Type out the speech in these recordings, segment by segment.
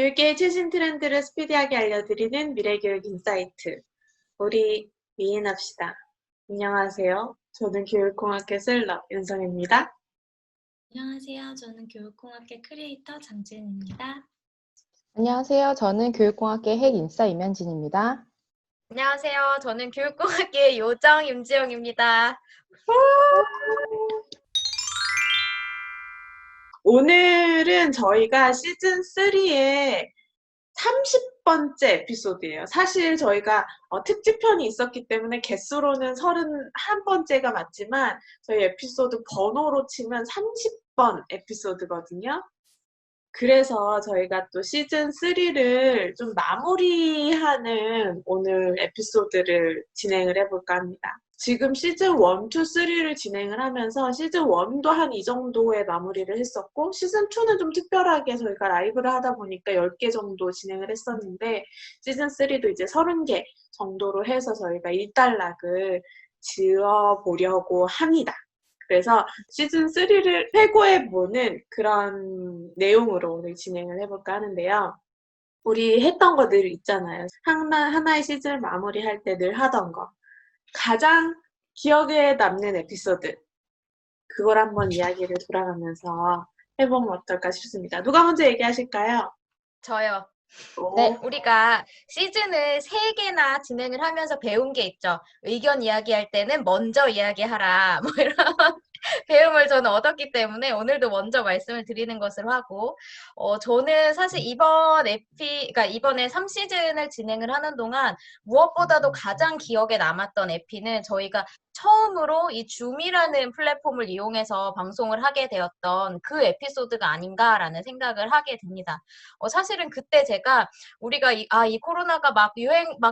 교육계의 최신 트렌드를 스피디하게 알려드리는 미래교육 인사이트. 우리 미인합시다. 안녕하세요. 저는 교육공학계 셀러 윤성입니다. 안녕하세요. 저는 교육공학계 크리에이터 장지은입니다. 안녕하세요. 저는 교육공학계 핵인싸 임현진입니다. 안녕하세요. 저는 교육공학계 요정 임지영입니다. 오늘은 저희가 시즌3의 30번째 에피소드예요. 사실 저희가 특집편이 있었기 때문에 개수로는 31번째가 맞지만 저희 에피소드 번호로 치면 30번 에피소드거든요. 그래서 저희가 또 시즌3를 좀 마무리하는 오늘 에피소드를 진행을 해볼까 합니다. 지금 시즌 1, 2, 3를 진행을 하면서 시즌 1도 한 이 정도의 마무리를 했었고 시즌 2는 좀 특별하게 저희가 라이브를 하다 보니까 10개 정도 진행을 했었는데 시즌 3도 이제 30개 정도로 해서 저희가 일단락을 지어보려고 합니다. 그래서 시즌3를 회고해보는 그런 내용으로 오늘 진행을 해볼까 하는데요. 우리 했던 거 늘 있잖아요. 하나의 시즌을 마무리할 때 늘 하던 거. 가장 기억에 남는 에피소드. 그걸 한번 이야기를 돌아가면서 해보면 어떨까 싶습니다. 누가 먼저 얘기하실까요? 저요. 네. 우리가 시즌을 3개나 진행을 하면서 배운 게 있죠. 의견 이야기할 때는 먼저 이야기하라. 뭐 이런 배움을 저는 얻었기 때문에 오늘도 먼저 말씀을 드리는 것으로 하고, 저는 사실 그러니까 이번에 3시즌을 진행을 하는 동안 무엇보다도 가장 기억에 남았던 에피는 저희가 처음으로 이 줌이라는 플랫폼을 이용해서 방송을 하게 되었던 그 에피소드가 아닌가라는 생각을 하게 됩니다. 사실은 그때 제가 우리가 이 코로나가 막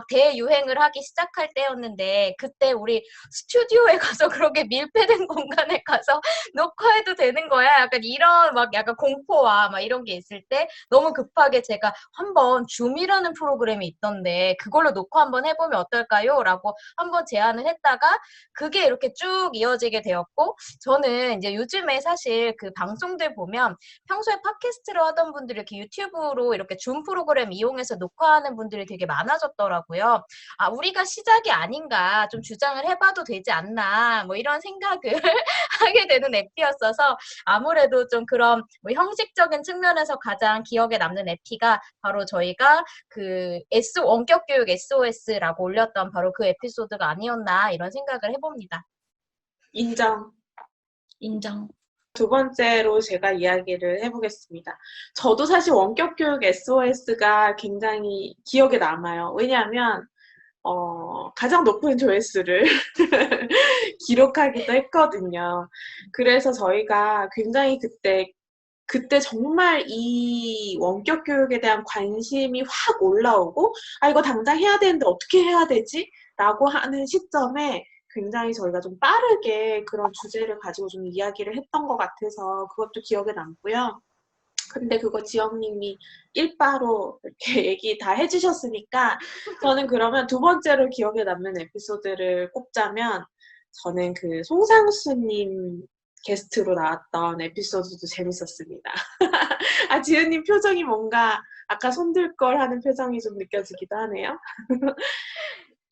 대유행을 하기 시작할 때였는데 그때 우리 스튜디오에 가서 그렇게 밀폐된 공간에 가서 녹화해도 되는 거야? 약간 이런 약간 공포와 막 이런 게 있을 때 너무 급하게 제가 한번 줌이라는 프로그램이 있던데 그걸로 녹화 한번 해보면 어떨까요? 라고 한번 제안을 했다가 그게 이렇게 쭉 이어지게 되었고 저는 이제 요즘에 사실 그 방송들 보면 평소에 팟캐스트로 하던 분들이 이렇게 유튜브로 이렇게 줌 프로그램 이용해서 녹화하는 분들이 되게 많아졌더라고요. 우리가 시작이 아닌가 좀 주장을 해봐도 되지 않나 뭐 이런 생각을 하게 되는 에피였어서 아무래도 좀 그런 뭐 형식적인 측면에서 가장 기억에 남는 에피가 바로 저희가 그 원격 교육 SOS라고 올렸던 바로 그 에피소드가 아니었나 이런 생각을 해봅니다. 인정. 인정. 두 번째로 제가 이야기를 해보겠습니다. 저도 사실 원격 교육 SOS가 굉장히 기억에 남아요. 왜냐하면 가장 높은 조회수를 기록하기도 했거든요. 그래서 저희가 굉장히 그때 정말 이 원격 교육에 대한 관심이 확 올라오고 이거 당장 해야 되는데 어떻게 해야 되지? 라고 하는 시점에 굉장히 저희가 좀 빠르게 그런 주제를 가지고 좀 이야기를 했던 것 같아서 그것도 기억에 남고요. 근데 그거 지영님이 일바로 이렇게 얘기 다 해주셨으니까 저는 그러면 두 번째로 기억에 남는 에피소드를 꼽자면 저는 그 송상수님 게스트로 나왔던 에피소드도 재밌었습니다. 지은님 표정이 뭔가 아까 손들 걸 하는 표정이 좀 느껴지기도 하네요.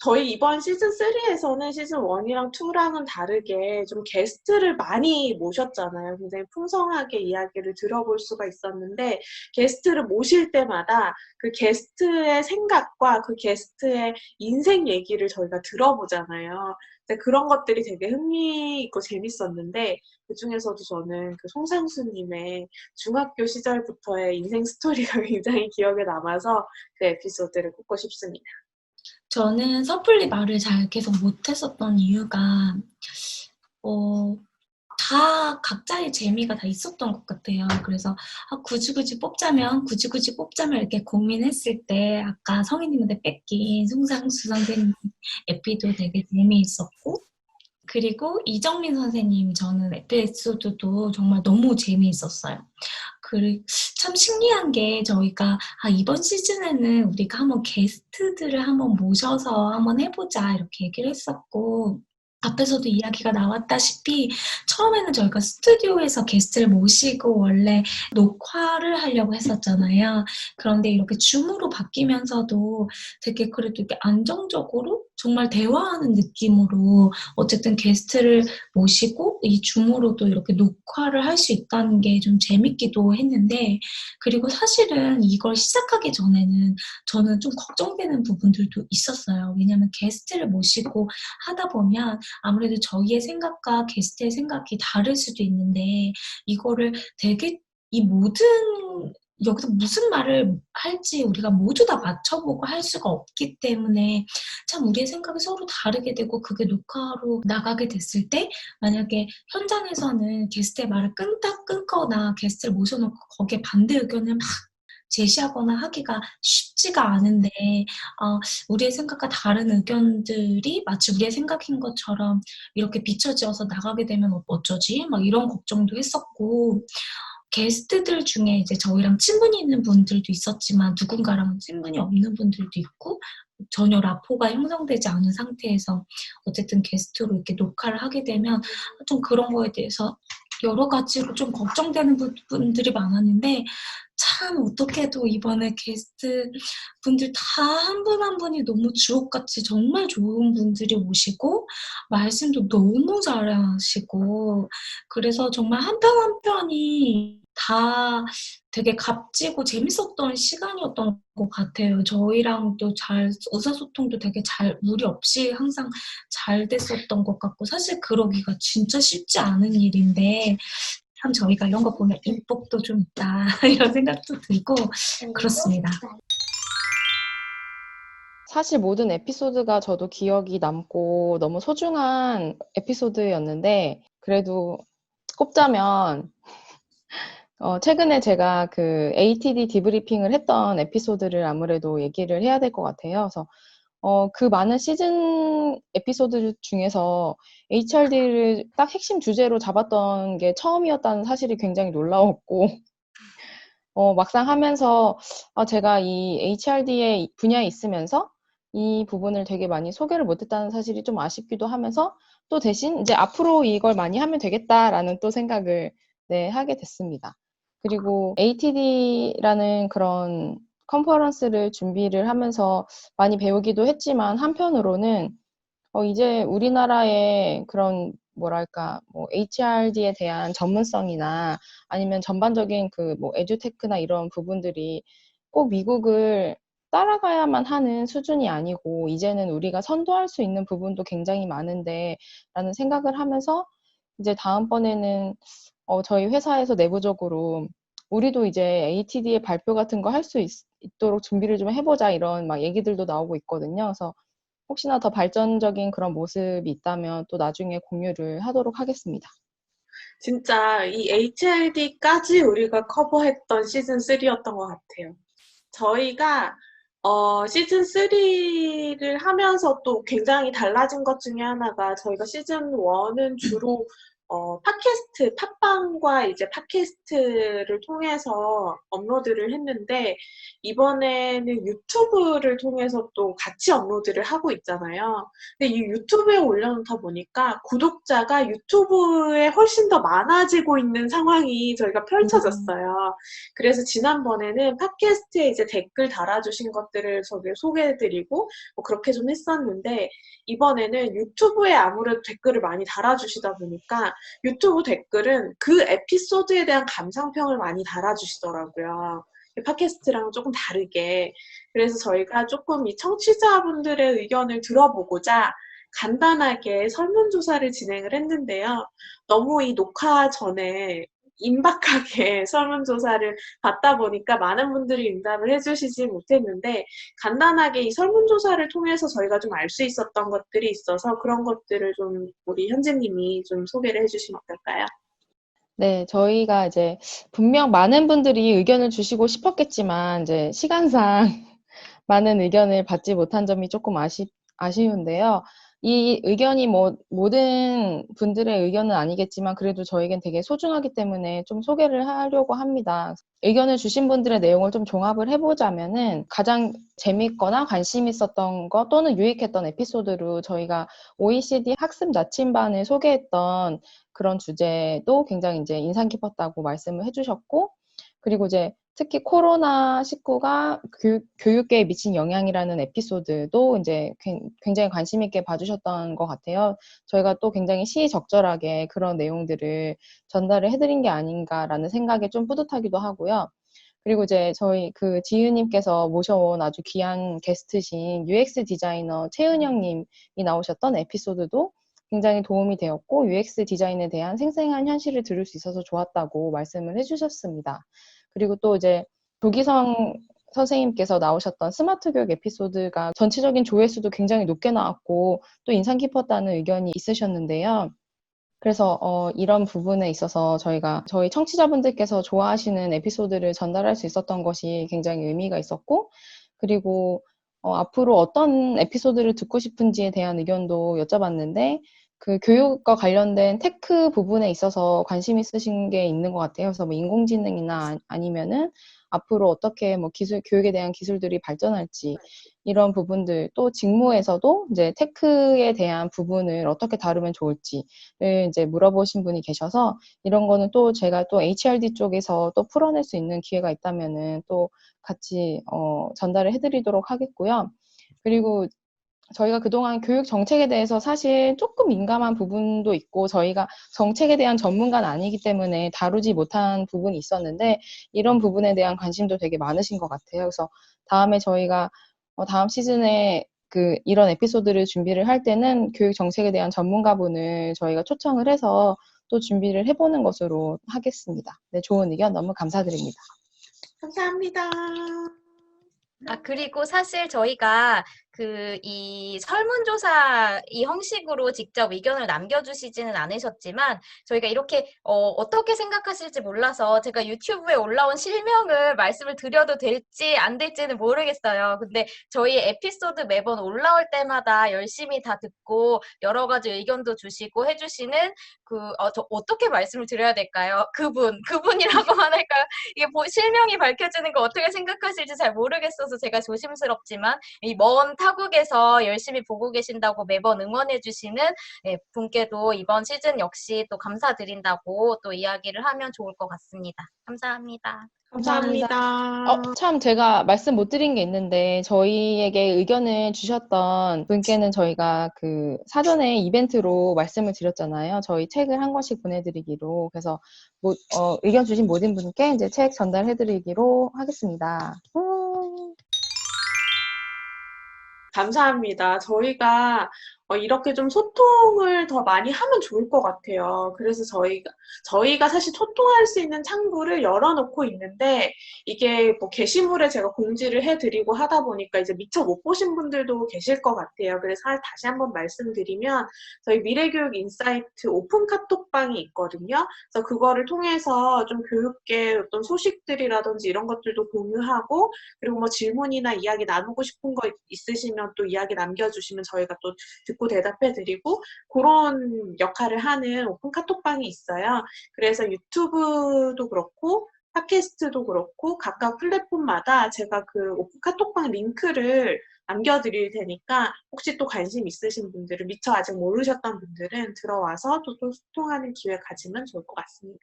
저희 이번 시즌3에서는 시즌1이랑 2랑은 다르게 좀 게스트를 많이 모셨잖아요. 굉장히 풍성하게 이야기를 들어볼 수가 있었는데 게스트를 모실 때마다 그 게스트의 생각과 그 게스트의 인생 얘기를 저희가 들어보잖아요. 근데 그런 것들이 되게 흥미있고 재밌었는데 그중에서도 저는 그 송상수님의 중학교 시절부터의 인생 스토리가 굉장히 기억에 남아서 그 에피소드를 꼽고 싶습니다. 저는 섣불리 말을 잘 계속 못했었던 이유가 다 각자의 재미가 다 있었던 것 같아요. 그래서 굳이 뽑자면 이렇게 고민했을 때 아까 성희님한테 뺏긴 송상수 선생님 에피도 되게 재미있었고 그리고 이정민 선생님 저는 에피소드도 정말 너무 재미있었어요. 그리고 참 신기한 게 저희가 이번 시즌에는 우리가 한번 게스트들을 한번 모셔서 한번 해보자 이렇게 얘기를 했었고 앞에서도 이야기가 나왔다시피 처음에는 저희가 스튜디오에서 게스트를 모시고 원래 녹화를 하려고 했었잖아요. 그런데 이렇게 줌으로 바뀌면서도 되게 그래도 이렇게 안정적으로 정말 대화하는 느낌으로 어쨌든 게스트를 모시고 이 줌으로도 이렇게 녹화를 할 수 있다는 게 좀 재밌기도 했는데, 그리고 사실은 이걸 시작하기 전에는 저는 좀 걱정되는 부분들도 있었어요. 왜냐하면 게스트를 모시고 하다 보면 아무래도 저희의 생각과 게스트의 생각이 다를 수도 있는데, 이거를 되게 이 모든 여기서 무슨 말을 할지 우리가 모두 다 맞춰보고 할 수가 없기 때문에 참 우리의 생각이 서로 다르게 되고, 그게 녹화로 나가게 됐을 때 만약에 현장에서는 게스트의 말을 끊거나 게스트를 모셔놓고 거기에 반대 의견을 막 제시하거나 하기가 쉽지가 않은데, 우리의 생각과 다른 의견들이 마치 우리의 생각인 것처럼 이렇게 비춰지어서 나가게 되면 어쩌지? 막 이런 걱정도 했었고, 게스트들 중에 이제 저희랑 친분이 있는 분들도 있었지만 누군가랑 친분이 없는 분들도 있고, 전혀 라포가 형성되지 않은 상태에서 어쨌든 게스트로 이렇게 녹화를 하게 되면 좀 그런 거에 대해서 여러 가지로 좀 걱정되는 부분들이 많았는데, 참 어떻게도 이번에 게스트 분들 다 한 분 한 분이 너무 주옥같이 정말 좋은 분들이 오시고 말씀도 너무 잘하시고, 그래서 정말 한 편 한 편이 다 되게 값지고 재밌었던 시간이었던 것 같아요. 저희랑도 잘 의사소통도 되게 잘 무리 없이 항상 잘 됐었던 것 같고, 사실 그러기가 진짜 쉽지 않은 일인데 참 저희가 이런 거 보면 인복도 좀 있다 이런 생각도 들고 그렇습니다. 사실 모든 에피소드가 저도 기억이 남고 너무 소중한 에피소드였는데, 그래도 꼽자면 최근에 제가 그 ATD 디브리핑을 했던 에피소드를 아무래도 얘기를 해야 될 것 같아요. 그래서 그 많은 시즌 에피소드 중에서 HRD를 딱 핵심 주제로 잡았던 게 처음이었다는 사실이 굉장히 놀라웠고, 막상 하면서 제가 이 HRD의 분야에 있으면서 이 부분을 되게 많이 소개를 못했다는 사실이 좀 아쉽기도 하면서, 또 대신 이제 앞으로 이걸 많이 하면 되겠다라는 또 생각을 하게 됐습니다. 그리고 ATD라는 그런 컨퍼런스를 준비를 하면서 많이 배우기도 했지만, 한편으로는 이제 우리나라의 그런 뭐랄까, 뭐 HRD에 대한 전문성이나 아니면 전반적인 그 뭐 에듀테크나 이런 부분들이 꼭 미국을 따라가야만 하는 수준이 아니고, 이제는 우리가 선도할 수 있는 부분도 굉장히 많은데 라는 생각을 하면서, 이제 다음번에는 저희 회사에서 내부적으로 우리도 이제 ATD의 발표 같은 거 할 수 있도록 준비를 좀 해보자, 이런 막 얘기들도 나오고 있거든요. 그래서 혹시나 더 발전적인 그런 모습이 있다면 또 나중에 공유를 하도록 하겠습니다. 진짜 이 HLD까지 우리가 커버했던 시즌 3였던 것 같아요. 저희가 시즌 3를 하면서 또 굉장히 달라진 것 중에 하나가, 저희가 시즌 1은 주로 팟캐스트, 팟빵과 이제 팟캐스트를 통해서 업로드를 했는데, 이번에는 유튜브를 통해서 또 같이 업로드를 하고 있잖아요. 근데 이 유튜브에 올려놓다 보니까 구독자가 유튜브에 훨씬 더 많아지고 있는 상황이 저희가 펼쳐졌어요. 그래서 지난번에는 팟캐스트에 이제 댓글 달아주신 것들을 저기 소개해드리고 뭐 그렇게 좀 했었는데, 이번에는 유튜브에 아무래도 댓글을 많이 달아주시다 보니까 유튜브 댓글은 그 에피소드에 대한 감상평을 많이 달아주시더라고요. 팟캐스트랑 조금 다르게. 그래서 저희가 조금 이 청취자분들의 의견을 들어보고자 간단하게 설문조사를 진행을 했는데요. 너무 이 녹화 전에 임박하게 설문조사를 받다 보니까 많은 분들이 응답을 해주시지 못했는데, 간단하게 이 설문조사를 통해서 저희가 좀 알 수 있었던 것들이 있어서 그런 것들을 좀 우리 현재님이 좀 소개를 해주시면 어떨까요? 네, 저희가 이제 분명 많은 분들이 의견을 주시고 싶었겠지만, 이제 시간상 많은 의견을 받지 못한 점이 조금 아쉬운데요. 이 의견이 뭐 모든 분들의 의견은 아니겠지만 그래도 저에겐 되게 소중하기 때문에 좀 소개를 하려고 합니다. 의견을 주신 분들의 내용을 좀 종합을 해보자면은 가장 재밌거나 관심 있었던 거 또는 유익했던 에피소드로 저희가 OECD 학습 나침반을 소개했던 그런 주제도 굉장히 이제 인상 깊었다고 말씀을 해주셨고, 그리고 이제 특히 코로나19가 교육계에 미친 영향이라는 에피소드도 이제 굉장히 관심 있게 봐주셨던 것 같아요. 저희가 또 굉장히 시의적절하게 그런 내용들을 전달을 해드린 게 아닌가라는 생각에 좀 뿌듯하기도 하고요. 그리고 이제 저희 그 지유님께서 모셔온 아주 귀한 게스트신 UX 디자이너 최은영님이 나오셨던 에피소드도 굉장히 도움이 되었고, UX 디자인에 대한 생생한 현실을 들을 수 있어서 좋았다고 말씀을 해주셨습니다. 그리고 또 이제 조기성 선생님께서 나오셨던 스마트 교육 에피소드가 전체적인 조회수도 굉장히 높게 나왔고 또 인상 깊었다는 의견이 있으셨는데요. 그래서 이런 부분에 있어서 저희 청취자분들께서 좋아하시는 에피소드를 전달할 수 있었던 것이 굉장히 의미가 있었고, 그리고 앞으로 어떤 에피소드를 듣고 싶은지에 대한 의견도 여쭤봤는데, 그 교육과 관련된 테크 부분에 있어서 관심 있으신 게 있는 것 같아요. 그래서 뭐 인공지능이나 아니면은 앞으로 어떻게 뭐 교육에 대한 기술들이 발전할지, 이런 부분들, 또 직무에서도 이제 테크에 대한 부분을 어떻게 다루면 좋을지를 이제 물어보신 분이 계셔서, 이런 거는 또 제가 또 HRD 쪽에서 또 풀어낼 수 있는 기회가 있다면은 또 같이 전달을 해드리도록 하겠고요. 그리고 저희가 그동안 교육 정책에 대해서 사실 조금 민감한 부분도 있고 저희가 정책에 대한 전문가는 아니기 때문에 다루지 못한 부분이 있었는데, 이런 부분에 대한 관심도 되게 많으신 것 같아요. 그래서 다음에 저희가 다음 시즌에 이런 에피소드를 준비를 할 때는 교육 정책에 대한 전문가분을 저희가 초청을 해서 또 준비를 해보는 것으로 하겠습니다. 네, 좋은 의견 너무 감사드립니다. 감사합니다. 그리고 사실 저희가 이 설문조사 이 형식으로 직접 의견을 남겨주시지는 않으셨지만, 저희가 이렇게 어떻게 생각하실지 몰라서 제가 유튜브에 올라온 실명을 말씀을 드려도 될지 안 될지는 모르겠어요. 근데 저희 에피소드 매번 올라올 때마다 열심히 다 듣고 여러 가지 의견도 주시고 해주시는 저 어떻게 말씀을 드려야 될까요? 그분이라고만 할까요? 이게 실명이 밝혀지는 거 어떻게 생각하실지 잘 모르겠어서 제가 조심스럽지만, 이 먼 타국에서 열심히 보고 계신다고 매번 응원해주시는 분께도 이번 시즌 역시 또 감사드린다고 또 이야기를 하면 좋을 것 같습니다. 감사합니다. 감사합니다. 참 제가 말씀 못 드린 게 있는데, 저희에게 의견을 주셨던 분께는 저희가 사전에 이벤트로 말씀을 드렸잖아요. 저희 책을 한 권씩 보내드리기로. 그래서 의견 주신 모든 분께 이제 책 전달해드리기로 하겠습니다. 감사합니다. 저희가 이렇게 좀 소통을 더 많이 하면 좋을 것 같아요. 그래서 저희가 사실 소통할 수 있는 창구를 열어놓고 있는데, 이게 뭐 게시물에 제가 공지를 해드리고 하다 보니까 이제 미처 못 보신 분들도 계실 것 같아요. 그래서 다시 한번 말씀드리면, 저희 미래교육 인사이트 오픈 카톡방이 있거든요. 그래서 그거를 통해서 좀 교육계 어떤 소식들이라든지 이런 것들도 공유하고, 그리고 뭐 질문이나 이야기 나누고 싶은 거 있으시면 또 이야기 남겨주시면 저희가 또 듣고 대답해드리고, 그런 역할을 하는 오픈 카톡방이 있어요. 그래서 유튜브도 그렇고 팟캐스트도 그렇고 각각 플랫폼마다 제가 그 오픈 카톡방 링크를 남겨드릴 테니까, 혹시 또 관심 있으신 분들은, 미처 아직 모르셨던 분들은 들어와서 또 소통하는 기회 가지면 좋을 것 같습니다.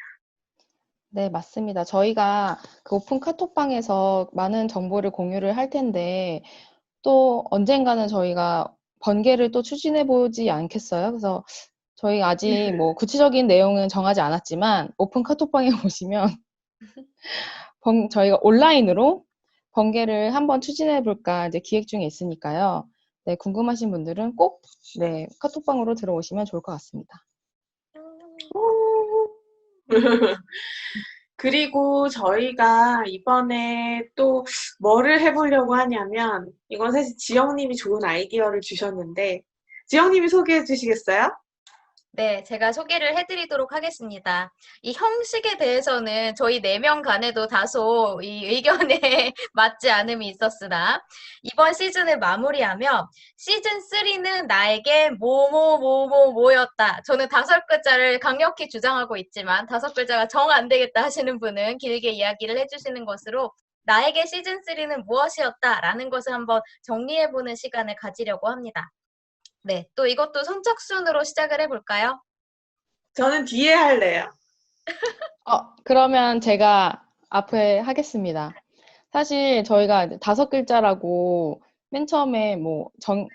네, 맞습니다. 저희가 그 오픈 카톡방에서 많은 정보를 공유를 할 텐데, 또 언젠가는 저희가 번개를 또 추진해 보지 않겠어요? 그래서 저희 아직 뭐 구체적인 내용은 정하지 않았지만 오픈 카톡방에 오시면 저희가 온라인으로 번개를 한번 추진해 볼까 이제 기획 중에 있으니까요. 네, 궁금하신 분들은 꼭 카톡방으로 들어오시면 좋을 것 같습니다. 그리고 저희가 이번에 또 뭐를 해보려고 하냐면, 이건 사실 지영님이 좋은 아이디어를 주셨는데, 지영님이 소개해 주시겠어요? 네, 제가 소개를 해드리도록 하겠습니다. 이 형식에 대해서는 저희 4명 간에도 다소 이 의견에 맞지 않음이 있었으나 이번 시즌을 마무리하며 시즌 3는 나에게 뭐였다. 저는 5글자를 강력히 주장하고 있지만 5글자가 정 안 되겠다 하시는 분은 길게 이야기를 해주시는 것으로 나에게 시즌 3는 무엇이었다라는 것을 한번 정리해보는 시간을 가지려고 합니다. 네, 또 이것도 선착순으로 시작을 해볼까요? 저는 뒤에 할래요. 그러면 제가 앞에 하겠습니다. 사실 저희가 이제 5글자라고 맨 처음에 뭐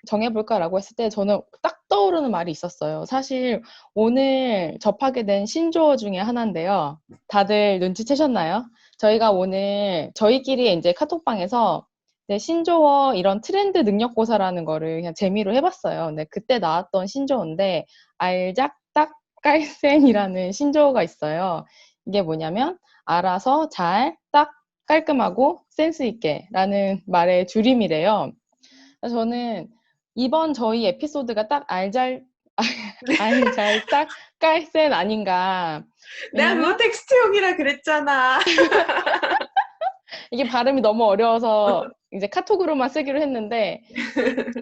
정해볼까라고 했을 때 저는 딱 떠오르는 말이 있었어요. 사실 오늘 접하게 된 신조어 중에 하나인데요. 다들 눈치채셨나요? 저희가 오늘 저희끼리 이제 카톡방에서 이제 신조어 이런 트렌드 능력고사라는 거를 그냥 재미로 해봤어요. 근데 그때 나왔던 신조어인데 알작딱 깔센이라는 신조어가 있어요. 이게 뭐냐면 알아서 잘, 딱, 깔끔하고 센스 있게 라는 말의 줄임이래요. 그래서 저는 이번 저희 에피소드가 딱 알잘, 딱, 깔센 아닌가. 내가 그거 왜냐면 텍스트용이라 그랬잖아. 이게 발음이 너무 어려워서 이제 카톡으로만 쓰기로 했는데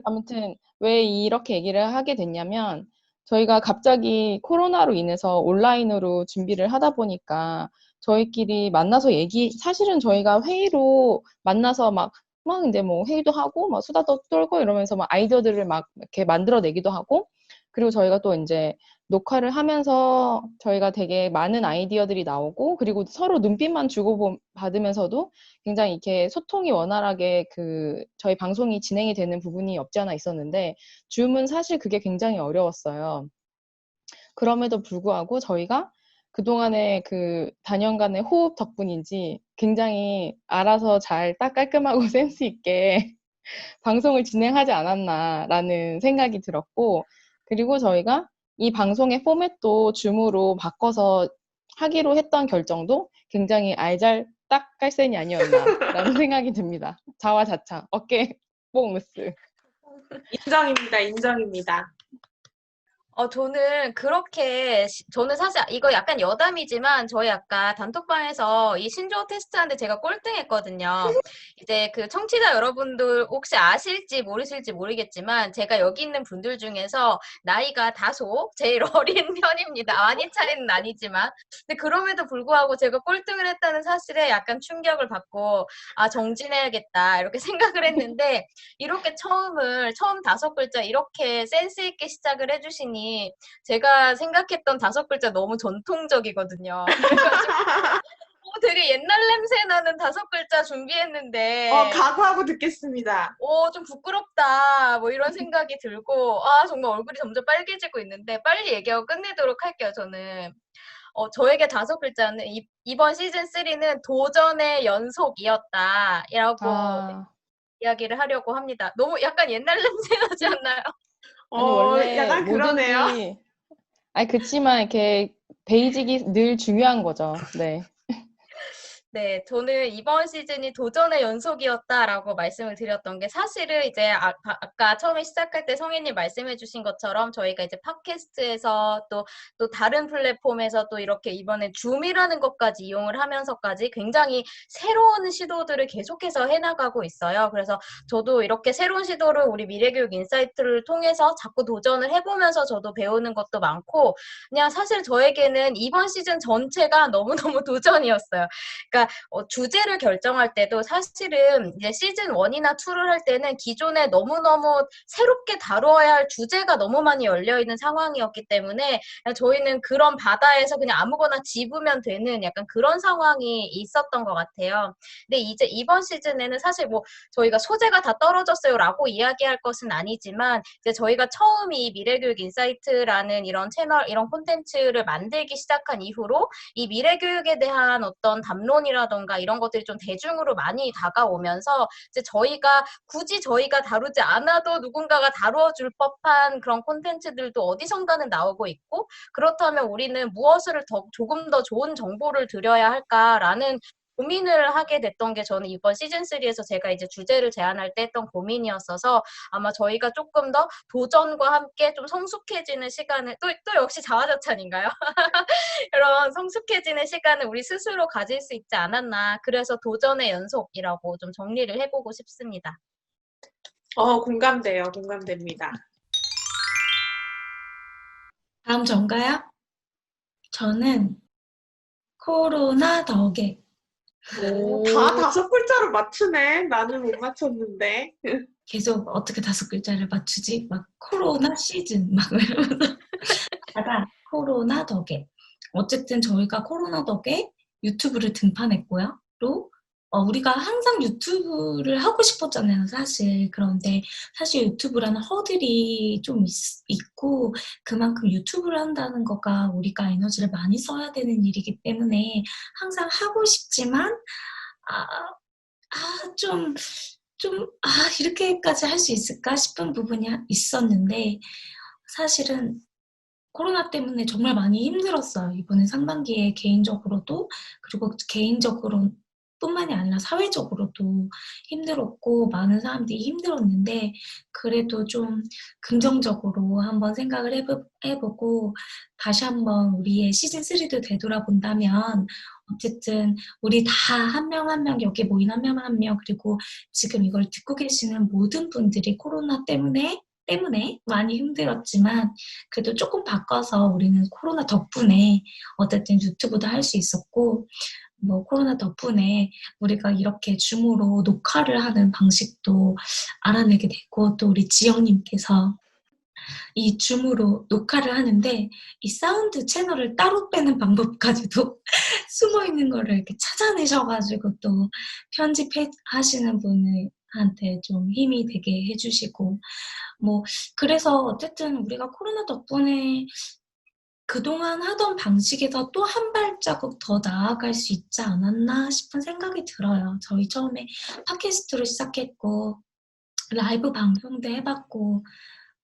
아무튼 왜 이렇게 얘기를 하게 됐냐면 저희가 갑자기 코로나로 인해서 온라인으로 준비를 하다 보니까 저희끼리 만나서 사실은 저희가 회의로 만나서 막 이제 뭐 회의도 하고 막 수다도 떨고 이러면서 막 아이디어들을 막 이렇게 만들어내기도 하고 그리고 저희가 또 이제 녹화를 하면서 저희가 되게 많은 아이디어들이 나오고 그리고 서로 눈빛만 주고받으면서도 굉장히 이렇게 소통이 원활하게 저희 방송이 진행이 되는 부분이 없지 않아 있었는데 줌은 사실 그게 굉장히 어려웠어요. 그럼에도 불구하고 저희가 그동안의 단연간의 호흡 덕분인지 굉장히 알아서 잘 딱 깔끔하고 센스 있게 방송을 진행하지 않았나라는 생각이 들었고 그리고 저희가 이 방송의 포맷도 줌으로 바꿔서 하기로 했던 결정도 굉장히 알잘딱 깔센이 아니었나라는 생각이 듭니다. 자화자찬, 어깨 뽕무스. 인정입니다. 인정입니다. 저는 저는 사실 이거 약간 여담이지만 저희 아까 단톡방에서 이 신조어 테스트하는데 제가 꼴등했거든요. 이제 그 청취자 여러분들 혹시 아실지 모르실지 모르겠지만 제가 여기 있는 분들 중에서 나이가 다소 제일 어린 편입니다. 많이 차이는 아니지만. 근데 그럼에도 불구하고 제가 꼴등을 했다는 사실에 약간 충격을 받고 정진해야겠다 이렇게 생각을 했는데 이렇게 처음 5글자 이렇게 센스 있게 시작을 해주시니 제가 생각했던 5글자 너무 전통적이거든요. 그래가지고 되게 옛날 냄새 나는 5글자 준비했는데 각오하고 듣겠습니다. 좀 부끄럽다 뭐 이런 생각이 들고 정말 얼굴이 점점 빨개지고 있는데 빨리 얘기하고 끝내도록 할게요. 저는 저에게 5글자는 이번 시즌 3는 도전의 연속이었다라고 이야기를 하려고 합니다. 너무 약간 옛날 냄새 나지 않나요? 아니 원래 약간 그러네요. 그치만 이렇게 베이직이 늘 중요한 거죠. 네. 네, 저는 이번 시즌이 도전의 연속이었다라고 말씀을 드렸던 게 사실은 이제 아까 처음에 시작할 때 성혜님 말씀해 주신 것처럼 저희가 이제 팟캐스트에서 또 다른 플랫폼에서 또 이렇게 이번에 줌이라는 것까지 이용을 하면서까지 굉장히 새로운 시도들을 계속해서 해나가고 있어요. 그래서 저도 이렇게 새로운 시도를 우리 미래교육 인사이트를 통해서 자꾸 도전을 해보면서 저도 배우는 것도 많고 그냥 사실 저에게는 이번 시즌 전체가 너무너무 도전이었어요. 그러니까 주제를 결정할 때도 사실은 이제 시즌 1이나 2를 할 때는 기존에 너무너무 새롭게 다루어야 할 주제가 너무 많이 열려있는 상황이었기 때문에 저희는 그런 바다에서 그냥 아무거나 집으면 되는 약간 그런 상황이 있었던 것 같아요. 근데 이제 이번 시즌에는 사실 뭐 저희가 소재가 다 떨어졌어요 라고 이야기할 것은 아니지만 이제 저희가 처음 이 미래교육 인사이트라는 이런 채널, 이런 콘텐츠를 만들기 시작한 이후로 이 미래교육에 대한 어떤 담론이라던가 이런 것들이 좀 대중으로 많이 다가오면서 이제 굳이 저희가 다루지 않아도 누군가가 다루어줄 법한 그런 콘텐츠들도 어디선가는 나오고 있고 그렇다면 우리는 무엇을 조금 더 좋은 정보를 드려야 할까라는 고민을 하게 됐던 게 저는 이번 시즌3에서 제가 이제 주제를 제안할 때 했던 고민이었어서 아마 저희가 조금 더 도전과 함께 좀 성숙해지는 시간을 또 역시 자화자찬인가요? 이런 성숙해지는 시간을 우리 스스로 가질 수 있지 않았나. 그래서 도전의 연속이라고 좀 정리를 해보고 싶습니다. 공감돼요. 공감됩니다. 다음 전가요? 저는 코로나 덕에. 다 5글자로 맞추네. 나는 못 맞췄는데. 계속 어떻게 5글자를 맞추지? 막 코로나 시즌 막 이러면서 하다가 코로나 덕에. 어쨌든 저희가 코로나 덕에 유튜브를 등판했고요. 또 우리가 항상 유튜브를 하고 싶었잖아요, 사실. 그런데 사실 유튜브라는 허들이 좀 있고 그만큼 유튜브를 한다는 거가 우리가 에너지를 많이 써야 되는 일이기 때문에 항상 하고 싶지만 이렇게까지 할 수 있을까 싶은 부분이 있었는데 사실은 코로나 때문에 정말 많이 힘들었어요. 이번에 상반기에 개인적으로도 그리고 개인적으로 뿐만이 아니라 사회적으로도 힘들었고 많은 사람들이 힘들었는데 그래도 좀 긍정적으로 한번 생각을 해보고 다시 한번 우리의 시즌3도 되돌아본다면 어쨌든 우리 다 한 명 한 명 여기 모인 한 명 한 명 그리고 지금 이걸 듣고 계시는 모든 분들이 코로나 때문에 많이 힘들었지만 그래도 조금 바꿔서 우리는 코로나 덕분에 어쨌든 유튜브도 할 수 있었고 뭐 코로나 덕분에 우리가 이렇게 줌으로 녹화를 하는 방식도 알아내게 됐고 또 우리 지영님께서 이 줌으로 녹화를 하는데 이 사운드 채널을 따로 빼는 방법까지도 숨어 있는 거를 이렇게 찾아내셔가지고 또 편집하시는 분한테 좀 힘이 되게 해주시고 뭐 그래서 어쨌든 우리가 코로나 덕분에 그동안 하던 방식에서 또 한 발자국 더 나아갈 수 있지 않았나 싶은 생각이 들어요. 저희 처음에 팟캐스트로 시작했고 라이브 방송도 해봤고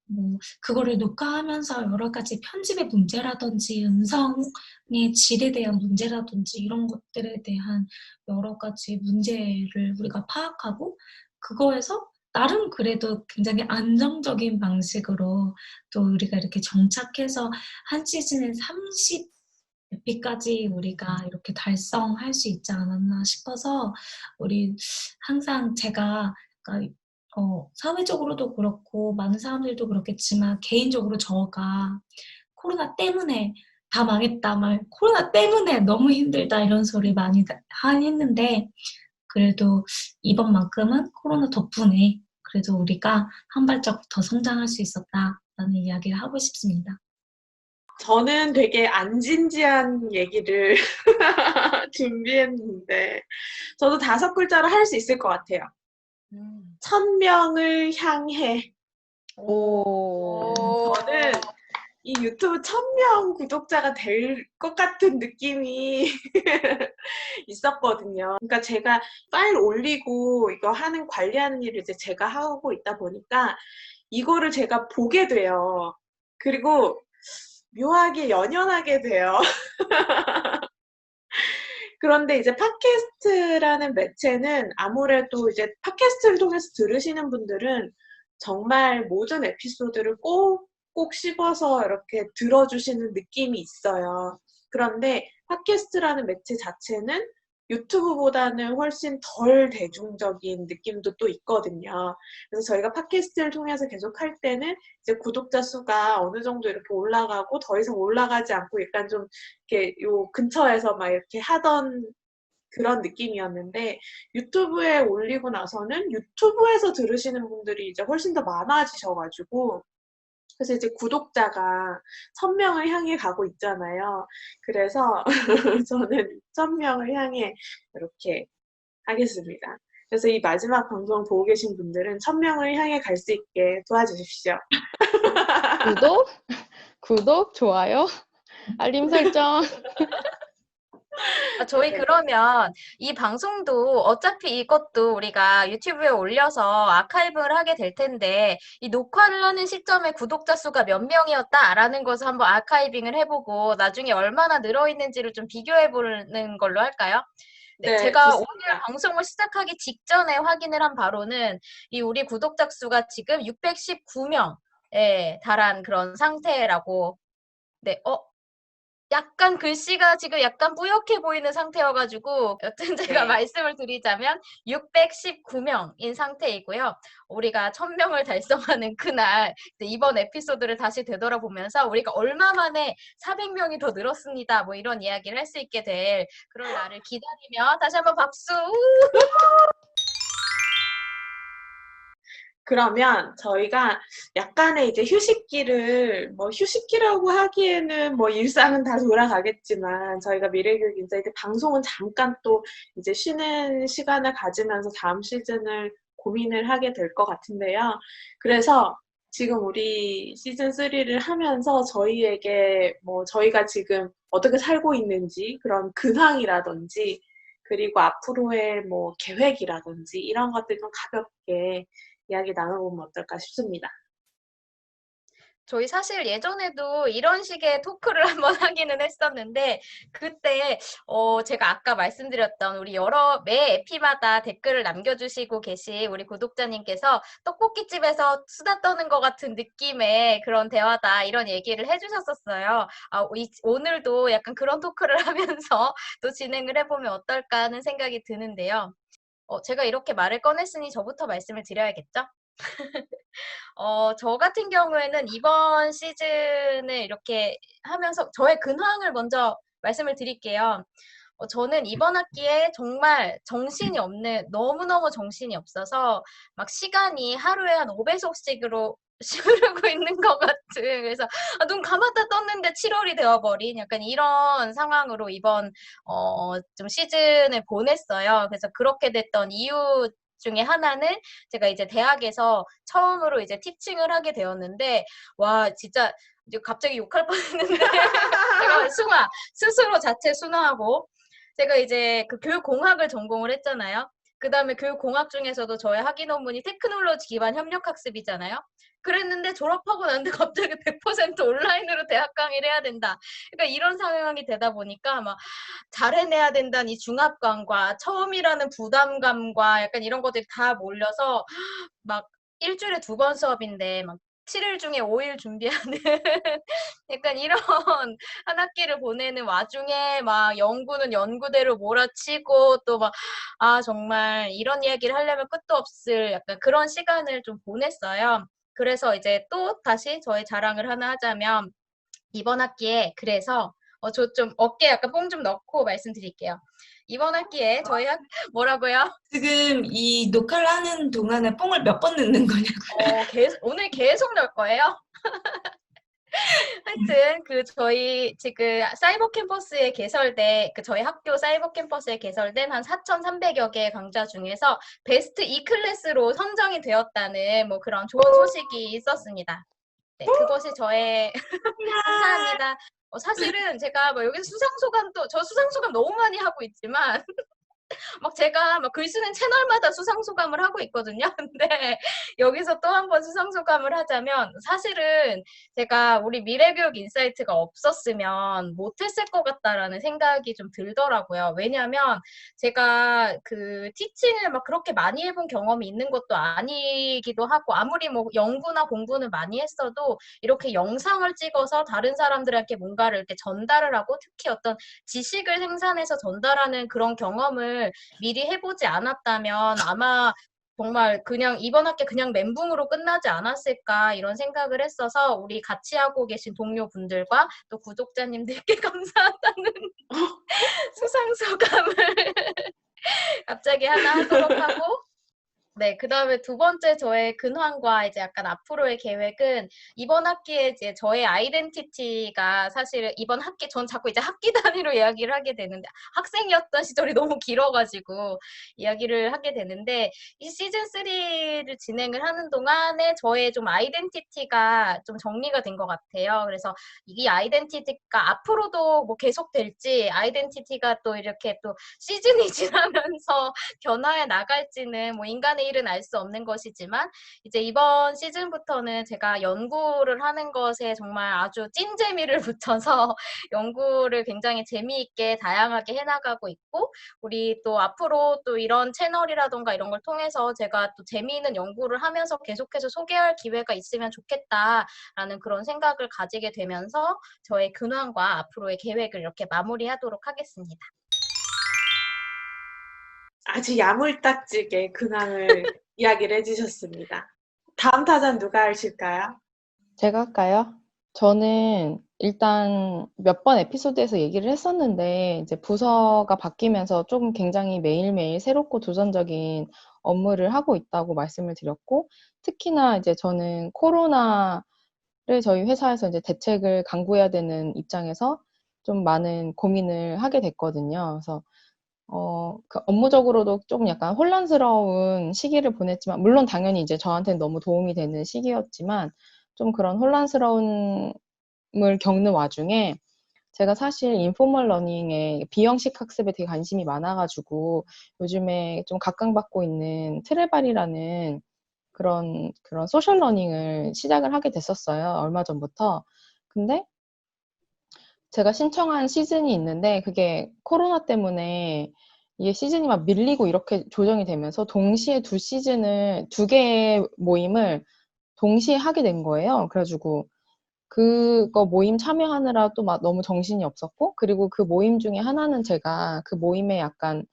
뭐 그거를 녹화하면서 여러 가지 편집의 문제라든지 음성의 질에 대한 문제라든지 이런 것들에 대한 여러 가지 문제를 우리가 파악하고 그거에서 나름 그래도 굉장히 안정적인 방식으로 또 우리가 이렇게 정착해서 한 시즌에 30에피까지 우리가 이렇게 달성할 수 있지 않았나 싶어서 우리 항상 제가 그러니까 사회적으로도 그렇고 많은 사람들도 그렇겠지만 개인적으로 저가 코로나 때문에 다 망했다, 코로나 때문에 너무 힘들다 이런 소리 많이 했는데 그래도 이번만큼은 코로나 덕분에 그래도 우리가 한 발자국 더 성장할 수 있었다라는 이야기를 하고 싶습니다. 저는 되게 안 진지한 얘기를 준비했는데 저도 5글자로 할 수 있을 것 같아요. 1000명을 향해. 저는 이 유튜브 1000명 구독자가 될 것 같은 느낌이 있었거든요. 그러니까 제가 파일 올리고 이거 하는 관리하는 일을 이제 제가 하고 있다 보니까 이거를 제가 보게 돼요. 그리고 묘하게 연연하게 돼요. 그런데 이제 팟캐스트라는 매체는 아무래도 이제 팟캐스트를 통해서 들으시는 분들은 정말 모든 에피소드를 꼭 씹어서 이렇게 들어주시는 느낌이 있어요. 그런데 팟캐스트라는 매체 자체는 유튜브보다는 훨씬 덜 대중적인 느낌도 또 있거든요. 그래서 저희가 팟캐스트를 통해서 계속 할 때는 이제 구독자 수가 어느 정도 이렇게 올라가고 더 이상 올라가지 않고 약간 좀 이렇게 요 근처에서 막 이렇게 하던 그런 느낌이었는데 유튜브에 올리고 나서는 유튜브에서 들으시는 분들이 이제 훨씬 더 많아지셔가지고 그래서 이제 구독자가 1000명을 향해 가고 있잖아요. 그래서 저는 1000명을 향해 이렇게 하겠습니다. 그래서 이 마지막 방송 보고 계신 분들은 1000명을 향해 갈 수 있게 도와주십시오. 구독, 좋아요, 알림 설정. 저희 그러면 이 방송도 어차피 이것도 우리가 유튜브에 올려서 아카이브를 하게 될 텐데 이 녹화를 하는 시점에 구독자 수가 몇 명이었다라는 것을 한번 아카이빙을 해보고 나중에 얼마나 늘어있는지를 좀 비교해보는 걸로 할까요? 네, 네, 제가 오늘 좋습니다. 방송을 시작하기 직전에 확인을 한 바로는 이 우리 구독자 수가 지금 619명에 달한 그런 상태라고. 네, 약간 글씨가 지금 약간 뿌옇게 보이는 상태여가지고 여튼 제가 네. 말씀을 드리자면 619명인 상태이고요. 우리가 1000명을 달성하는 그날 이번 에피소드를 다시 되돌아보면서 우리가 얼마 만에 400명이 더 늘었습니다. 뭐 이런 이야기를 할 수 있게 될 그런 날을 기다리며 다시 한번 박수! 그러면 저희가 약간의 이제 휴식기를 뭐 휴식기라고 하기에는 뭐 일상은 다 돌아가겠지만 저희가 미래교육 인사이트 방송은 잠깐 또 이제 쉬는 시간을 가지면서 다음 시즌을 고민을 하게 될 것 같은데요. 그래서 지금 우리 시즌 3를 하면서 저희에게 뭐 저희가 지금 어떻게 살고 있는지 그런 근황이라든지 그리고 앞으로의 뭐 계획이라든지 이런 것들 좀 가볍게 이야기 나눠보면 어떨까 싶습니다. 저희 사실 예전에도 이런 식의 토크를 한번 하기는 했었는데 그때 제가 아까 말씀드렸던 우리 매 에피마다 댓글을 남겨주시고 계신 우리 구독자님께서 떡볶이집에서 수다 떠는 것 같은 느낌의 그런 대화다 이런 얘기를 해주셨었어요. 오늘도 약간 그런 토크를 하면서 또 진행을 해보면 어떨까 하는 생각이 드는데요. 제가 이렇게 말을 꺼냈으니 저부터 말씀을 드려야겠죠? 저 같은 경우에는 이번 시즌을 이렇게 하면서 저의 근황을 먼저 말씀을 드릴게요. 저는 이번 학기에 정말 너무너무 정신이 없어서 막 시간이 하루에 한 5배속씩으로 흐르고 있는 것 같은, 그래서 눈 감았다 떴는데 7월이 되어버린 약간 이런 상황으로 이번 좀 시즌을 보냈어요. 그래서 그렇게 됐던 이유 중에 하나는 제가 이제 대학에서 처음으로 이제 티칭을 하게 되었는데, 와, 진짜 이제 갑자기 욕할 뻔했는데 제가 스스로 자체 순화하고, 제가 이제 그 교육공학을 전공을 했잖아요. 그 다음에 교육공학 중에서도 저의 학위 논문이 테크놀로지 기반 협력학습이잖아요. 그랬는데 졸업하고 났는데 갑자기 100% 온라인으로 대학 강의를 해야 된다. 그러니까 이런 상황이 되다 보니까 막 잘해내야 된다는 이 중압감과 처음이라는 부담감과 약간 이런 것들이 다 몰려서 막 일주일에 2번 수업인데 막 7일 중에 5일 준비하는 약간 이런 한 학기를 보내는 와중에 막 연구는 연구대로 몰아치고 또 막 정말 이런 이야기를 하려면 끝도 없을 약간 그런 시간을 좀 보냈어요. 그래서 이제 또 다시 저의 자랑을 하나 하자면 이번 학기에 그래서 저 좀 어깨에 약간 뽕 좀 넣고 말씀드릴게요. 이번 학기에 뭐라고요? 지금 이 녹화를 하는 동안에 뽕을 몇 번 넣는 거냐고요? 오늘 계속 넣을 거예요. 하여튼 저희 지금 사이버 캠퍼스에 개설된 저희 학교 사이버 캠퍼스에 개설된 한 4,300여 개의 강좌 중에서 베스트 E클래스로 선정이 되었다는 뭐 그런 좋은 소식이 있었습니다. 네, 그것이 저의 감사합니다. 사실은 제가 뭐 여기서 저 수상소감 너무 많이 하고 있지만 막 제가 막 글 쓰는 채널마다 수상소감을 하고 있거든요. 근데 여기서 또 한 번 수상소감을 하자면 사실은 제가 우리 미래교육 인사이트가 없었으면 못했을 것 같다라는 생각이 좀 들더라고요. 왜냐하면 제가 그 티칭을 막 그렇게 많이 해본 경험이 있는 것도 아니기도 하고 아무리 뭐 연구나 공부는 많이 했어도 이렇게 영상을 찍어서 다른 사람들에게 뭔가를 이렇게 전달을 하고 특히 어떤 지식을 생산해서 전달하는 그런 경험을 미리 해보지 않았다면 아마 정말 그냥 이번 학기 그냥 멘붕으로 끝나지 않았을까 이런 생각을 했어서 우리 같이 하고 계신 동료분들과 또 구독자님들께 감사하다는 수상소감을 갑자기 하나 하도록 하고, 네, 그 다음에 두 번째 저의 근황과 이제 약간 앞으로의 계획은 이번 학기에 이제 저의 아이덴티티가 사실 이번 학기, 전 자꾸 이제 학기 단위로 이야기를 하게 되는데 학생이었던 시절이 너무 길어가지고 이야기를 하게 되는데 이 시즌3를 진행을 하는 동안에 저의 좀 아이덴티티가 좀 정리가 된 것 같아요. 그래서 이 아이덴티티가 앞으로도 뭐 계속 될지 아이덴티티가 또 이렇게 또 시즌이 지나면서 변화해 나갈지는 뭐 인간의 일은 아직은 알 수 없는 것이지만 이제 이번 시즌부터는 제가 연구를 하는 것에 정말 아주 찐재미를 붙여서 연구를 굉장히 재미있게 다양하게 해나가고 있고 우리 또 앞으로 또 이런 채널이라던가 이런 걸 통해서 제가 또 재미있는 연구를 하면서 계속해서 소개할 기회가 있으면 좋겠다라는 그런 생각을 가지게 되면서 저의 근황과 앞으로의 계획을 이렇게 마무리하도록 하겠습니다. 아주 야물딱지게 근황을 이야기를 해주셨습니다. 다음 타자는 누가 하실까요? 제가 할까요? 저는 일단 몇 번 에피소드에서 얘기를 했었는데, 이제 부서가 바뀌면서 조금 굉장히 매일매일 새롭고 도전적인 업무를 하고 있다고 말씀을 드렸고, 특히나 이제 저는 코로나를 저희 회사에서 이제 대책을 강구해야 되는 입장에서 좀 많은 고민을 하게 됐거든요. 그래서 그 업무적으로도 좀 약간 혼란스러운 시기를 보냈지만, 물론 당연히 이제 저한테는 너무 도움이 되는 시기였지만, 좀 그런 혼란스러움을 겪는 와중에 제가 사실 인포멀 러닝에 비형식 학습에 되게 관심이 많아가지고 요즘에 좀 각광받고 있는 트레발이라는 그런 소셜 러닝을 시작을 하게 됐었어요. 얼마 전부터. 근데 제가 신청한 시즌이 있는데 그게 코로나 때문에 이게 시즌이 막 밀리고 이렇게 조정이 되면서 동시에 두 개의 모임을 동시에 하게 된 거예요. 그래가지고 그거 모임 참여하느라 또 막 너무 정신이 없었고, 그리고 그 모임 중에 하나는 제가 그 모임에 약간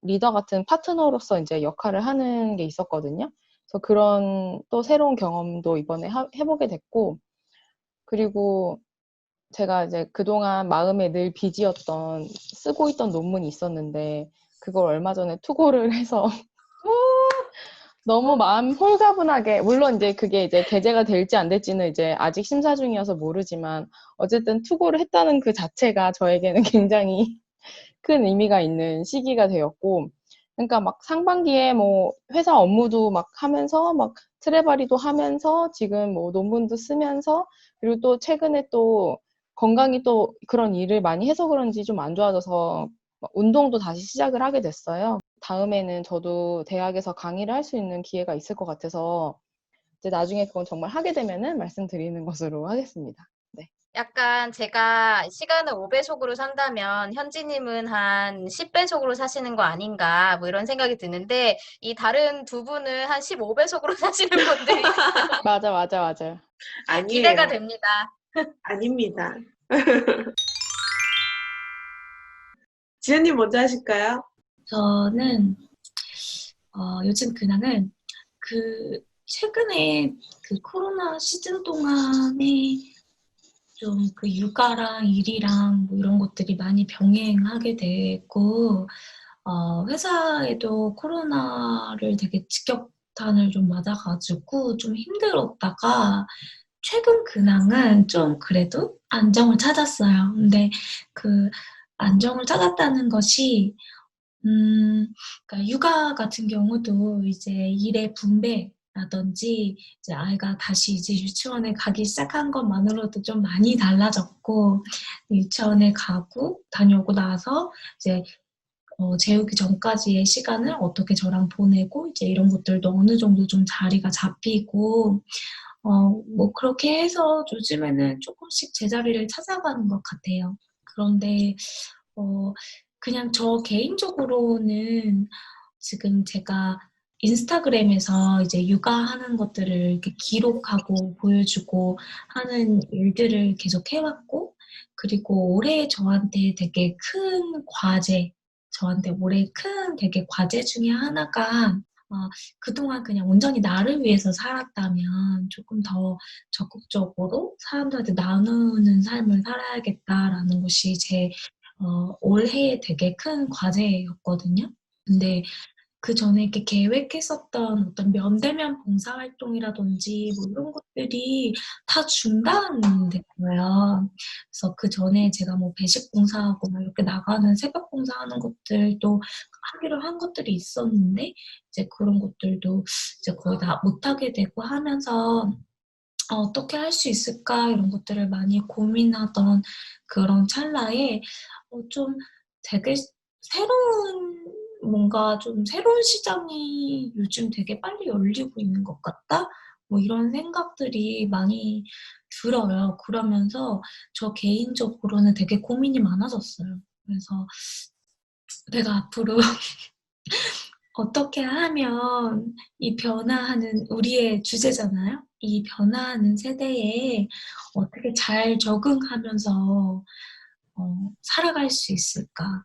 리더 같은 파트너로서 이제 역할을 하는 게 있었거든요. 그래서 그런 또 새로운 경험도 이번에 해보게 됐고, 그리고 제가 이제 그동안 마음에 늘 빚이었던 쓰고 있던 논문이 있었는데 그걸 얼마 전에 투고를 해서 너무 마음 홀가분하게, 물론 이제 그게 이제 게재가 될지 안 될지는 이제 아직 심사 중이어서 모르지만 어쨌든 투고를 했다는 그 자체가 저에게는 굉장히 큰 의미가 있는 시기가 되었고, 그러니까 막 상반기에 뭐 회사 업무도 막 하면서 막 트레바리도 하면서 지금 뭐 논문도 쓰면서, 그리고 또 최근에 또 건강이 또 그런 일을 많이 해서 그런지 좀 안 좋아져서 막 운동도 다시 시작을 하게 됐어요. 다음에는 저도 대학에서 강의를 할 수 있는 기회가 있을 것 같아서 이제 나중에 그건 정말 하게 되면은 말씀드리는 것으로 하겠습니다. 네. 약간 제가 시간을 5배속으로 산다면 현지님은 한 10배속으로 사시는 거 아닌가 뭐 이런 생각이 드는데 이 다른 두 분은 한 15배속으로 사시는 분들이 맞아요. 기대가 아니에요. 됩니다. 아닙니다. 지연님 먼저 하실까요? 저는 요즘 근황은 최근에 그 코로나 시즌 동안에 좀 그 육아랑 일이랑 뭐 이런 것들이 많이 병행하게 됐고, 회사에도 코로나를 되게 직격탄을 좀 맞아가지고 좀 힘들었다가 최근 근황은 좀 그래도 안정을 찾았어요. 근데 그 안정을 찾았다는 것이 그러니까 육아 같은 경우도 이제 일의 분배라든지 이제 아이가 다시 이제 유치원에 가기 시작한 것만으로도 좀 많이 달라졌고, 유치원에 다녀오고 나서 이제 재우기 전까지의 시간을 어떻게 저랑 보내고 이제 이런 것들도 어느 정도 좀 자리가 잡히고, 뭐 그렇게 해서 요즘에는 조금씩 제자리를 찾아가는 것 같아요. 그런데 그냥 저 개인적으로는 지금 제가 인스타그램에서 이제 육아하는 것들을 이렇게 기록하고 보여주고 하는 일들을 계속 해왔고, 그리고 올해 저한테 올해 큰 되게 과제 중에 하나가 그동안 그냥 온전히 나를 위해서 살았다면 조금 더 적극적으로 사람들한테 나누는 삶을 살아야겠다라는 것이 제 올해의 되게 큰 과제였거든요. 근데 그 전에 이렇게 계획했었던 어떤 면대면 봉사활동이라든지 뭐 이런 것들이 다 중단됐어요. 그래서 그 전에 제가 뭐 배식 봉사하고 막 이렇게 나가는 새벽 봉사하는 것들도 하기로 한 것들이 있었는데 이제 그런 것들도 이제 거의 다 못하게 되고 하면서 어떻게 할 수 있을까 이런 것들을 많이 고민하던 그런 찰나에 좀 되게 새로운 뭔가 좀 새로운 시장이 요즘 되게 빨리 열리고 있는 것 같다? 뭐 이런 생각들이 많이 들어요. 그러면서 저 개인적으로는 되게 고민이 많아졌어요. 그래서 내가 앞으로 어떻게 하면 이 변화하는 우리의 주제잖아요. 이 변화하는 세대에 어떻게 잘 적응하면서 살아갈 수 있을까?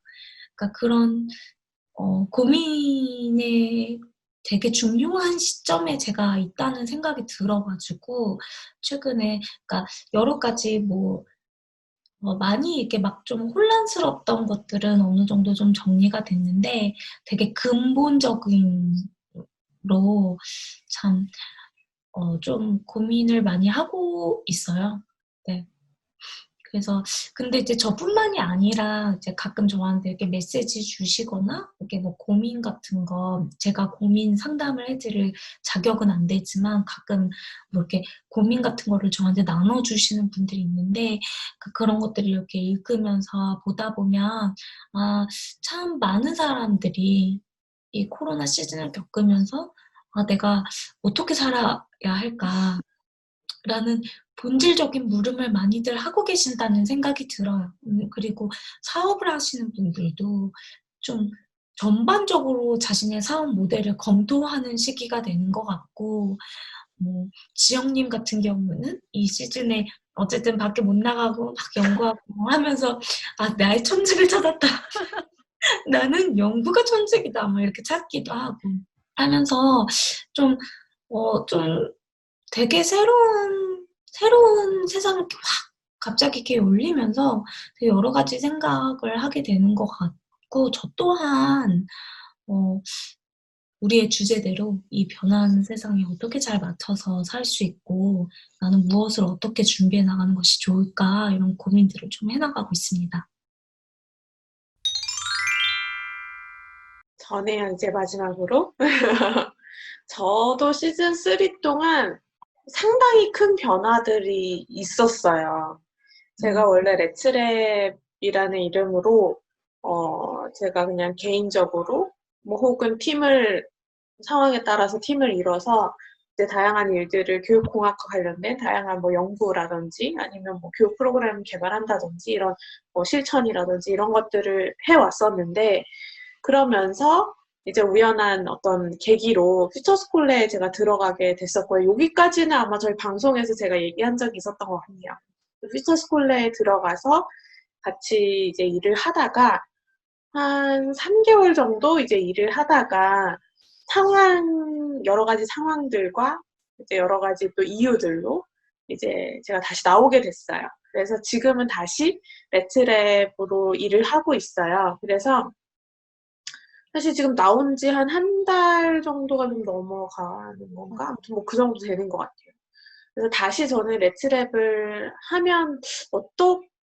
그러니까 그런 고민에 되게 중요한 시점에 제가 있다는 생각이 들어가지고 최근에 그러니까 여러 가지 뭐 많이 이렇게 막 좀 혼란스럽던 것들은 어느 정도 좀 정리가 됐는데 되게 근본적인 로 참 좀 고민을 많이 하고 있어요. 네. 그래서 근데 이제 저뿐만이 아니라 이제 가끔 저한테 이렇게 메시지 주시거나 이렇게 뭐 고민 같은 거 제가 고민 상담을 해드릴 자격은 안 되지만 가끔 뭐 이렇게 고민 같은 거를 저한테 나눠주시는 분들이 있는데 그런 것들을 이렇게 읽으면서 보다 보면 아, 참 많은 사람들이 이 코로나 시즌을 겪으면서 아, 내가 어떻게 살아야 할까 라는 본질적인 물음을 많이들 하고 계신다는 생각이 들어요. 그리고 사업을 하시는 분들도 좀 전반적으로 자신의 사업 모델을 검토하는 시기가 되는 것 같고, 뭐, 지영님 같은 경우는 이 시즌에 어쨌든 밖에 못 나가고 막 연구하고 하면서, 아, 나의 천직을 찾았다. 나는 연구가 천직이다. 막 이렇게 찾기도 하고 하면서 좀, 좀 되게 새로운 세상을 이렇게 확 갑자기 이렇게 올리면서 되게 여러 가지 생각을 하게 되는 것 같고, 저 또한, 어, 우리의 주제대로 이 변화하는 세상에 어떻게 잘 맞춰서 살 수 있고, 나는 무엇을 어떻게 준비해 나가는 것이 좋을까, 이런 고민들을 좀 해나가고 있습니다. 전에요, 이제 마지막으로. 저도 시즌 3 동안 상당히 큰 변화들이 있었어요. 제가 원래 레츠랩이라는 이름으로 제가 그냥 개인적으로 뭐 혹은 상황에 따라서 팀을 이뤄서 이제 다양한 일들을 교육공학과 관련된 다양한 뭐 연구라든지 아니면 뭐 교육 프로그램 개발한다든지 이런 뭐 실천이라든지 이런 것들을 해왔었는데 그러면서 이제 우연한 어떤 계기로 퓨처스콜레에 제가 들어가게 됐었고요. 여기까지는 아마 저희 방송에서 제가 얘기한 적이 있었던 것 같네요. 퓨처스콜레에 들어가서 같이 이제 일을 하다가 한 3개월 정도 이제 일을 하다가 여러 가지 상황들과 이제 여러 가지 또 이유들로 이제 제가 다시 나오게 됐어요. 그래서 지금은 다시 레츠랩으로 일을 하고 있어요. 그래서 사실 지금 나온 지 한 달 정도가 좀 넘어가는 건가? 아무튼 뭐 그 정도 되는 것 같아요. 그래서 다시 저는 레츠랩을 하면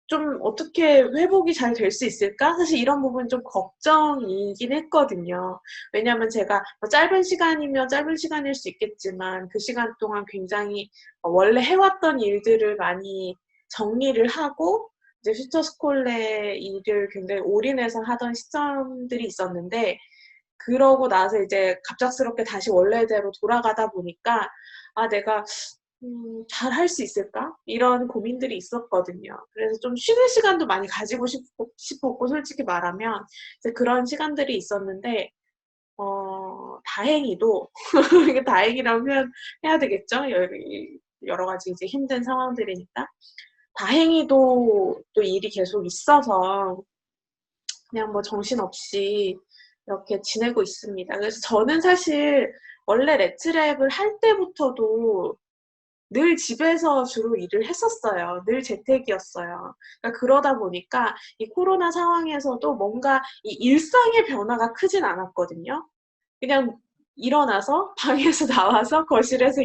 좀 어떻게 회복이 잘 될 수 있을까? 사실 이런 부분 좀 걱정이긴 했거든요. 왜냐하면 제가 뭐 짧은 시간이면 짧은 시간일 수 있겠지만 그 시간 동안 굉장히 원래 해왔던 일들을 많이 정리를 하고 이제 퓨처스콜레 일을 굉장히 올인해서 하던 시점들이 있었는데 그러고 나서 이제 갑작스럽게 다시 원래대로 돌아가다 보니까 아, 내가 잘 할 수 있을까? 이런 고민들이 있었거든요. 그래서 좀 쉬는 시간도 많이 가지고 싶었고, 솔직히 말하면, 이제 그런 시간들이 있었는데, 다행히도, 이게 다행이라면 표현해야 되겠죠? 여러 가지 이제 힘든 상황들이니까. 다행히도 또 일이 계속 있어서, 그냥 뭐 정신없이 이렇게 지내고 있습니다. 그래서 저는 사실 원래 레츠랩을 할 때부터도 늘 집에서 주로 일을 했었어요. 늘 재택이었어요. 그러니까 그러다 보니까 이 코로나 상황에서도 뭔가 이 일상의 변화가 크진 않았거든요. 그냥 일어나서 방에서 나와서 거실에서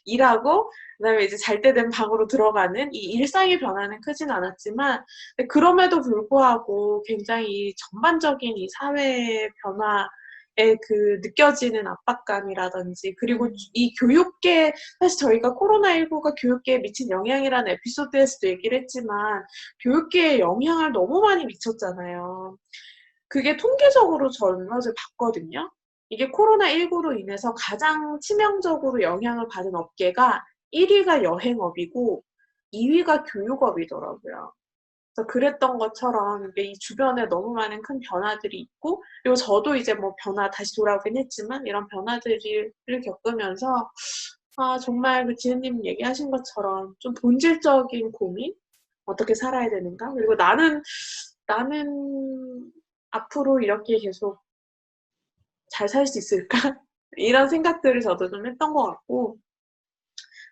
일하고 그다음에 이제 잘 때 되면 방으로 들어가는 이 일상의 변화는 크진 않았지만 그럼에도 불구하고 굉장히 전반적인 이 사회 변화에 그 느껴지는 압박감이라든지 그리고 이 교육계 사실 저희가 코로나19가 교육계에 미친 영향이라는 에피소드에서도 얘기를 했지만 교육계에 영향을 너무 많이 미쳤잖아요. 그게 통계적으로 전것을 봤거든요. 이게 코로나19로 인해서 가장 치명적으로 영향을 받은 업계가 1위가 여행업이고 2위가 교육업이더라고요. 그래서 그랬던 것처럼 이게 이 주변에 너무 많은 큰 변화들이 있고, 그리고 저도 이제 뭐 변화 다시 돌아오긴 했지만 이런 변화들을 겪으면서 정말 그 지은님 얘기하신 것처럼 좀 본질적인 고민? 어떻게 살아야 되는가? 그리고 나는 앞으로 이렇게 계속 잘 살 수 있을까? 이런 생각들을 저도 좀 했던 것 같고,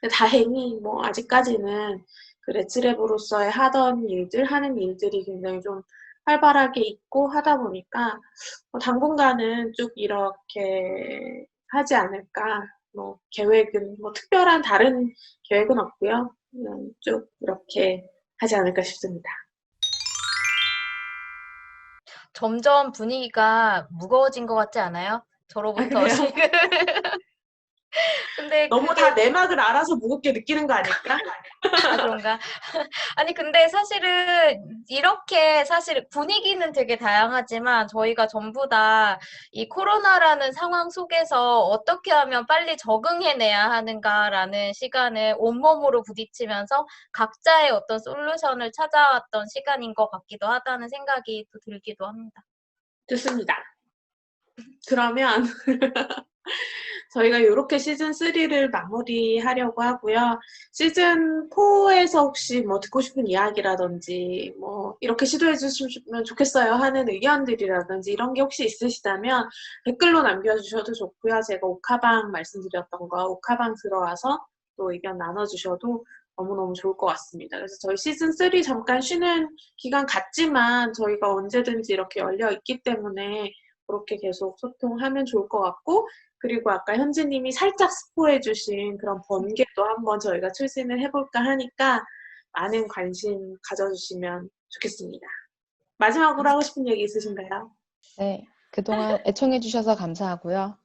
근데 다행히 뭐 아직까지는 그 레츠랩으로서의 하는 일들이 굉장히 좀 활발하게 있고 하다 보니까 당분간은 쭉 이렇게 하지 않을까. 뭐 계획은 뭐 특별한 다른 계획은 없고요. 그냥 쭉 이렇게 하지 않을까 싶습니다. 점점 분위기가 무거워진 것 같지 않아요? 저로부터 그래요? 지금. 근데 너무 그게 다 내막을 알아서 무겁게 느끼는 거 아닐까? 그런가? 아니 근데 사실은 이렇게 사실 분위기는 되게 다양하지만 저희가 전부 다 이 코로나라는 상황 속에서 어떻게 하면 빨리 적응해내야 하는가라는 시간을 온몸으로 부딪히면서 각자의 어떤 솔루션을 찾아왔던 시간인 것 같기도 하다는 생각이 또 들기도 합니다. 좋습니다. 그러면 저희가 요렇게 시즌 3를 마무리하려고 하고요. 시즌 4에서 혹시 뭐 듣고 싶은 이야기라든지 뭐 이렇게 시도해 주시면 좋겠어요 하는 의견들이라든지 이런 게 혹시 있으시다면 댓글로 남겨주셔도 좋고요. 제가 옥하방 말씀드렸던 거 옥하방 들어와서 또 의견 나눠주셔도 너무너무 좋을 것 같습니다. 그래서 저희 시즌 3 잠깐 쉬는 기간 같지만 저희가 언제든지 이렇게 열려 있기 때문에 그렇게 계속 소통하면 좋을 것 같고, 그리고 아까 현지님이 살짝 스포해주신 그런 번개도 한번 저희가 추진을 해볼까 하니까 많은 관심 가져주시면 좋겠습니다. 마지막으로 하고 싶은 얘기 있으신가요? 네, 그동안 애청해주셔서 감사하고요.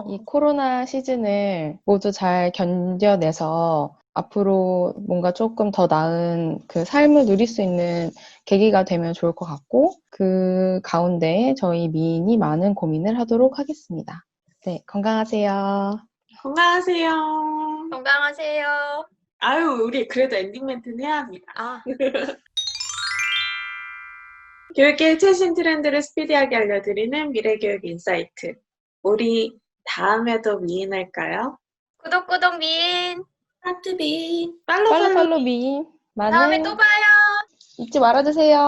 이 코로나 시즌을 모두 잘 견뎌내서 앞으로 뭔가 조금 더 나은 그 삶을 누릴 수 있는 계기가 되면 좋을 것 같고, 그 가운데 저희 미인이 많은 고민을 하도록 하겠습니다. 네, 건강하세요. 건강하세요. 건강하세요. 아유, 우리 그래도 엔딩 멘트는 해야 합니다. 아, 교육계의 최신 트렌드를 스피디하게 알려드리는 미래교육 인사이트. 우리 다음에도 미인할까요? 구독 미인. 하트비. 팔로우 팔로우 미인 다음에 많은 또 봐요. 잊지 말아주세요.